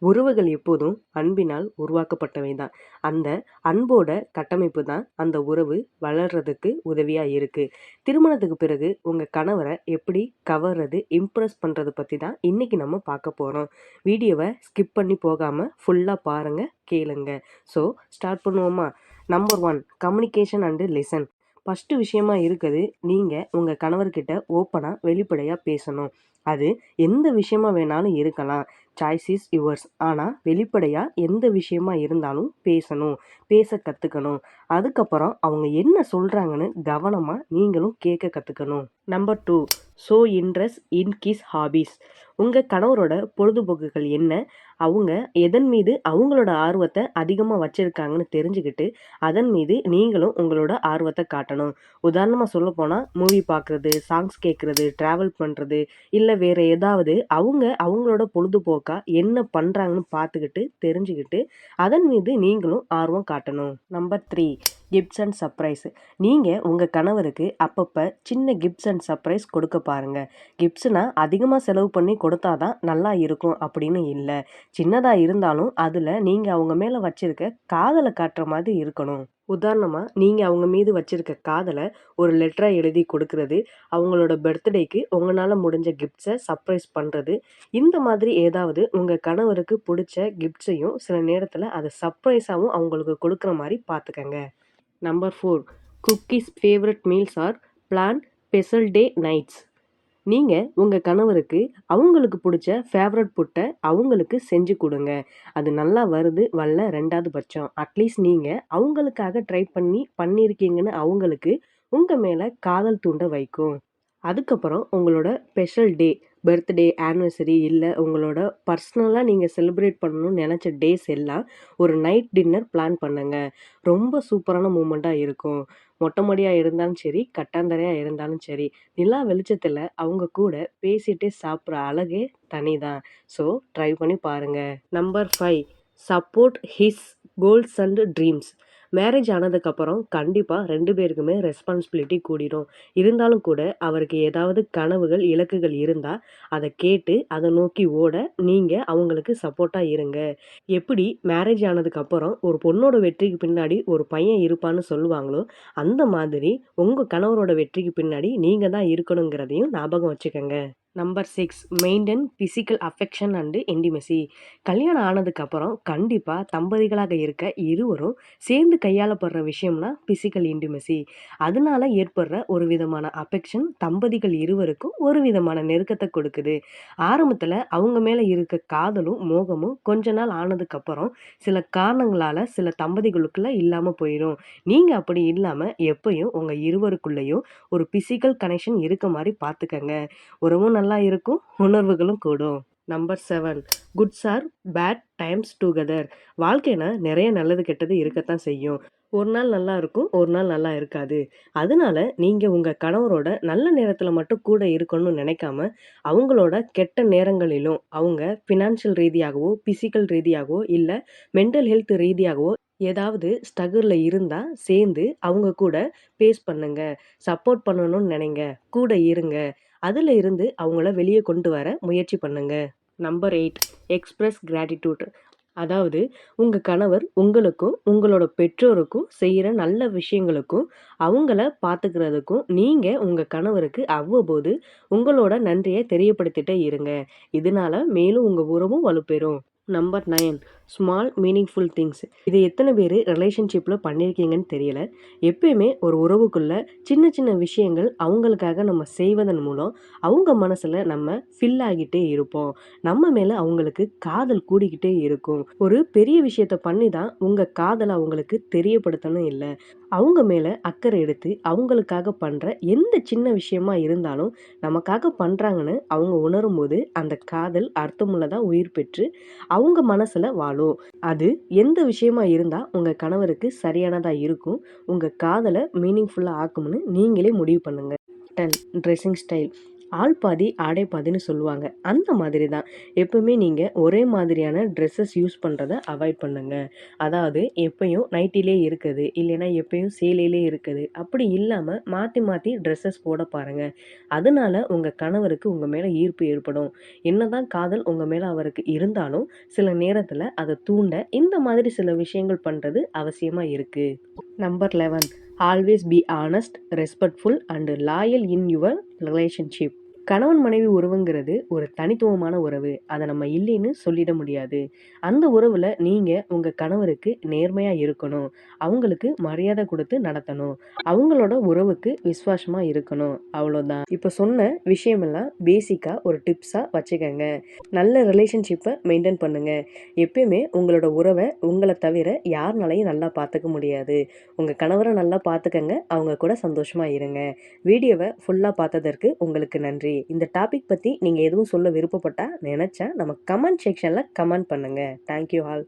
உறவுகள் எப்போதும் அன்பினால் உருவாக்கப்பட்டவை தான். அந்த அன்போட கட்டமைப்பு தான் அந்த உறவு வளர்றதுக்கு உதவியா இருக்கு. திருமணத்துக்கு பிறகு உங்க கணவர எப்படி கவர்றது, இம்ப்ரெஸ் பண்றது பத்தி தான் இன்னைக்கு நம்ம பார்க்க போறோம். வீடியோவ ஸ்கிப் பண்ணி போகாம ஃபுல்லா பாருங்க, கேளுங்க. ஸோ ஸ்டார்ட் பண்ணுவோமா? Number 1 communication and listen. First விஷயமா இருக்குது, நீங்க உங்க கணவர்கிட்ட ஓப்பனா வெளிப்படையா பேசணும். அது எந்த விஷயமா வேணாலும் இருக்கலாம். Choice is yours. ஆனா வெளிப்படையா எந்த விஷயமா இருந்தாலும் பேசணும். பேச கத்துக்கணும். அதுக்கப்புறம் அவங்க என்ன சொல்றாங்கன்னு கவனமா நீங்களும் கேட்க கத்துக்கணும். Number 2 show interest in his hobbies. உங்க கணவரோட பொழுதுபோக்குகள் என்ன? அவங்க எதன் மீது அவங்களோட ஆர்வத்த அதிகமா வச்சிருக்காங்கன்னு தெரிஞ்சுக்கிட்டு, அதன் மீது நீங்களும் உங்களோட ஆர்வத்த காட்டணும். உதாரணமா சொல்லப்போனா, மூவி பார்க்குறது, சாங்ஸ் கேட்குறது, டிராவல் பண்றது, இல்ல வேற ஏதாவது அவங்க அவங்களோட பொழுதுபோக்கா என்ன பண்றாங்கன்னு பார்த்துக்கிட்டு, தெரிஞ்சுக்கிட்டு, அதன் மீது நீங்களும் ஆர்வம் காட்டணும். Number 3 gifts and surprise. நீங்க உங்க கணவருக்கு அப்பப்ப சின்ன கிஃப்ட்ஸ் அண்ட் சர்ப்ரைஸ் கொடுக்க பாருங்க. கிஃப்ட்ஸ்னா அதிகமா செலவு பண்ணி கொடுத்தா தான் நல்லா இருக்கும் அப்படின்னு இல்ல. சின்னதா இருந்தாலும் அதுல நீங்க அவங்க மேல வச்சிருக்க காதல காட்டுற மாதிரி இருக்கணும். உதாரணமா, நீங்க அவங்க மீது வச்சிருக்க காதல ஒரு லெட்டரா எழுதி கொடுக்கிறது, அவங்களோட பர்த்டேக்கு உங்கனால முடிஞ்ச கிஃப்ட்ஸ சர்ப்ரைஸ் பண்றது, இந்த மாதிரி ஏதாவது உங்க கணவருக்கு புடிச்ச கிஃப்ட்ஸையும் சில நேரத்துல அத சர்ப்ரைஸாவும் அவங்களுக்கு கொடுக்குற மாரி பார்த்துக்கங்க. Number 4 cook his favourite meals or plan special day nights. நீங்க உங்க கணவருக்கு அவங்களுக்கு புடிச்ச ஃபேவரட் ஃபுட்ட அவங்களுக்கு செஞ்சு குடுங்க. அது நல்லா வருது, வரல 2வது பட்சம். அட்லீஸ்ட் நீங்க அவங்களுக்காக ட்ரை பண்ணியிருக்கீங்கன்னு அவங்களுக்கு உங்க மேல காதல் தூண்ட வைக்கும். அதுக்கப்புறம் உங்களோட ஸ்பெஷல் டே, பர்த்டே, ஆனிவர்சரி இல்ல உங்களோட பர்சனலா நீங்க செலிப்ரேட் பண்ணணும்னு நெனச்ச டேஸ் எல்லாம் ஒரு நைட் டின்னர் பிளான் பண்ணுங்க. ரொம்ப சூப்பரான மூமெண்ட்டா இருக்கும். மொட்டை மாடியா இருந்தாலும் சரி, கட்டாந்தரையா இருந்தாலும் சரி, நிலா வெளிச்சத்துல அவங்க கூட பேசிட்டே சாப்பிடுற அழகே தனிதான். ஸோ ட்ரை பண்ணி பாருங்க. Number 5 support his goals and dreams. Marriage ஆனதுக்கப்புறம் கண்டிப்பா 2 பேருக்குமே ரெஸ்பான்சிபிலிட்டி கூடிரும். இருந்தாலும் கூட அவருக்கு ஏதாவது கனவுகள், இலக்குகள் இருந்தா, அத கேட்டு அத நோக்கி ஓட நீங்க அவங்களுக்கு சப்போர்ட்டா இருங்க. எப்படி மேரேஜ் ஆனதுக்கப்புறம் ஒரு பொண்ணோட வெற்றிக்கு பின்னாடி ஒரு பையன் இருப்பான்னு சொல்லுவாங்களோ, அந்த மாதிரி உங்க கணவரோட வெற்றிக்கு பின்னாடி நீங்க தான் இருக்கணுங்கிறதையும் ஞாபகம் வச்சுக்கங்க. Number 6 maintain physical affection and intimacy. கல்யாணம் ஆனதுக்கப்புறம் கண்டிப்பா தம்பதிகளாக இருக்க இருவரும் சேர்ந்து கையாளப்படுற விஷயம்னா பிசிக்கல் இன்டிமசி. அதனால ஏற்படுற ஒரு விதமான அஃபெக்ஷன் தம்பதிகள் இருவருக்கும் ஒரு விதமான நெருக்கத்த கொடுக்குது. ஆரம்பத்துல அவங்க மேல இருக்க காதலும், மோகமும் கொஞ்ச நாள் ஆனதுக்கப்புறம் சில காரணங்களால சில தம்பதிகளுக்குள்ள இல்லாம போயிரும். நீங்க அப்படி இல்லாம எப்பயும் உங்க இருவருக்குள்ளயும் ஒரு பிசிக்கல் கனெக்ஷன் இருக்க மாரி பார்த்துக்கங்க. உறவும் நல்லா இருக்கும், உணர்வுகளும் கூடும். Number 7 goods or bad times together. வாழ்க்கையில நிறைய நல்லது கெட்டது இருக்கத்தான் செய்யும். ஒரு நாள் நல்லா இருக்கும், ஒரு நாள் நல்லா இருக்காது. அதனால நீங்க உங்க கணவரோட நல்ல நேரத்துல மட்டும் கூட இருக்கணும்னு நினைக்காம, அவங்களோட கெட்ட நேரங்களிலும் அவங்க ஃபினான்ஷியல் ரீதியாகவோ, பிசிக்கல் ரீதியாகவோ, இல்ல மென்டல் ஹெல்த் ரீதியாகவோ ஏதாவது ஸ்ட்ரகிள்ல இருந்தா சேர்ந்து அவங்க கூட பேஸ் பண்ணுங்க. சப்போர்ட் பண்ணணும்னு நினைங்க. கூட இருங்க. அதுல இருந்து அவங்கள வெளிய கொண்டு வர முயற்சி பண்ணுங்க. Number 8 express gratitude. அதாவது உங்க கணவர் உங்களுக்கும், உங்களோட பெற்றோருக்கும் செய்யற நல்ல விஷயங்களுக்கும், அவங்கள பார்த்துக்கிறதுக்கும் நீங்க உங்க கணவருக்கு அவ்வப்போது உங்களோட நன்றிய தெரியப்படுத்திட்டே இருங்க. இதனால மேலும் உங்க உறவும் வலுப்பெறும். Number 9 small meaningful things. இது எத்தனை பேரு ரிலேஷன்ஷிப்ல பண்ணியிருக்கீங்கன்னு தெரியல. எப்பயுமே ஒரு உறவுக்குள்ள சின்ன சின்ன விஷயங்கள் அவங்களுக்காக நம்ம செய்வதன் மூலம் அவங்க மனசுல நம்ம ஃபில் ஆகிட்டே இருப்போம். நம்ம மேல அவங்களுக்கு காதல் கூடிக்கிட்டே இருக்கும். ஒரு பெரிய விஷயத்த பண்ணி தான் உங்க காதல அவங்களுக்கு தெரியப்படுத்தணும் இல்ல. அவங்க மேல அக்கறை எடுத்து அவங்களுக்காக பண்ற எந்த சின்ன விஷயமா இருந்தாலும் நமக்காக பண்றாங்கன்னு அவங்க உணரும்போது அந்த காதல் அர்த்தமுள்ளதா உயிர் பெற்று அவங்க மனசுல வாழும். அது எந்த விஷயமா இருந்தா உங்க கணவருக்கு சரியானதா இருக்கும், உங்க காதல மீனிங்ஃபுல்லா ஆக்கும்னு நீங்களே முடிவு பண்ணுங்க. 10 ட்ரெஸ்ஸிங் ஸ்டைல். ஆள் பாதி, ஆடை பாதின்னு சொல்லுவாங்க. அந்த மாதிரி தான். எப்பவுமே நீங்க ஒரே மாதிரியான ட்ரெஸ்ஸஸ் யூஸ் பண்றத அவாய்ட் பண்ணுங்க. அதாவது எப்பயும் நைட்டிலே இருக்குது, இல்லைன்னா எப்பயும் சேலையிலே இருக்குது. அப்படி இல்லாம மாத்தி மாத்தி ட்ரெஸ்ஸஸ் போட பாருங்க. அதனால உங்க கணவருக்கு உங்க மேல ஈர்ப்பு ஏற்படும். என்னதான் காதல் உங்க மேல அவருக்கு இருந்தாலும், சில நேரத்துல அத தூண்ட இந்த மாதிரி சில விஷயங்கள் பண்றது அவசியமா இருக்கு. Number 11 always be honest, respectful and loyal in your relationship. கணவன் மனைவி உறவுங்கிறது ஒரு தனித்துவமான உறவு. அத நம்ம இல்லைன்னு சொல்லிட முடியாது. அந்த உறவுல நீங்க உங்க கணவருக்கு நேர்மையா இருக்கணும். அவங்களுக்கு மரியாதை குடுத்து நடத்தணும். அவங்களோட உறவுக்கு விசுவாசமா இருக்கணும். அவ்வளோதான். இப்ப சொன்ன விஷயமெல்லாம் பேசிக்கா ஒரு டிப்ஸா வச்சுக்கங்க. நல்ல ரிலேஷன்ஷிப்ப மெயின்டெயின் பண்ணுங்க. எப்பயுமே உங்களோட உறவ உங்கள தவிர யார்னாலயும் நல்லா பார்த்துக்க முடியாது. உங்க கணவர நல்லா பார்த்துக்கங்க. அவங்க கூட சந்தோஷமா இருங்க. வீடியோவ ஃபுல்லா பார்த்ததற்கு உங்களுக்கு நன்றி. இந்த டாபிக் பத்தி நீங்க எதுவும் சொல்ல விருப்பப்பட்டா, நெனச்சா நம்ம கமெண்ட் செக்ஷன்ல கமெண்ட் பண்ணுங்க. Thank you all.